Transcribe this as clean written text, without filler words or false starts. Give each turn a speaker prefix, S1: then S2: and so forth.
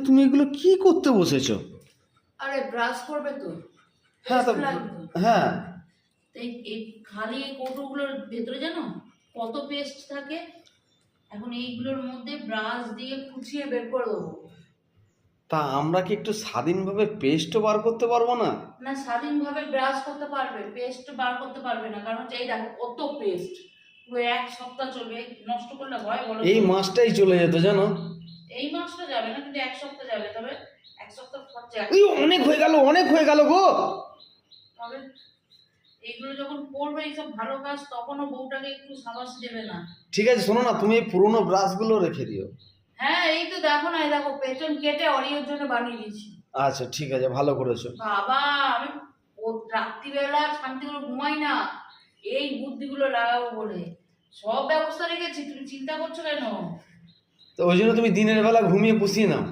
S1: তুমি এগুলো কি করতে বসেছো?
S2: আরে ব্রাশ করবে তো,
S1: হ্যাঁ তো,
S2: পেস্ট লাগবে তো।
S1: হ্যাঁ
S2: এই খালি এই কৌটোগুলোর ভেতরে জানো কত পেস্ট থাকে। এখন এইগুলোর মধ্যে ব্রাশ দিয়ে খুঁচিয়ে বের করে দেবো।
S1: তা আমরা কি একটু স্বাধীনভাবে পেস্টও বার করতে পারবো না?
S2: না, স্বাধীনভাবে ব্রাশ করতে পারবে, পেস্ট বার করতে পারবে না, কারণ হচ্ছে এই দেখো কত পেস্ট। পুরো এক সপ্তাহ চলবে, নষ্ট করলে হয় বলো?
S1: এই মাসটাই চলে যেত জানো।
S2: এই মাসটা যাবে না, কিন্তু এক সপ্তাহ যাবে। তবে এক সপ্তাহ খরচা।
S1: এই অনেক হয়ে গেল, অনেক হয়ে গেল গো।
S2: তবে এগুলো যখন করবে এইসব ভালো কাজ, তখনও বউটাকে একটু সাবাস দেবে না?
S1: ঠিক আছে, শোনো না, তুমি এই পুরোনো ব্রাশগুলো রেখে দিও।
S2: হ্যাঁ, এই তো দেখো না, এই দেখো পেছন কেটে অরিওর জন্য বানিয়ে দিয়েছি।
S1: আচ্ছা ঠিক আছে, ভালো করেছো।
S2: বাবা, আমি ও রাত্রিবেলা শান্তি করে ঘুমাই না এই বুদ্ধিগুলো লাগাবো বলে। সব ব্যবস্থা রেখেছি, তুমি চিন্তা করছো কেন?
S1: তো ওই জন্য তুমি দিনের বেলা ঘুমিয়ে পুষিয়ে নাও।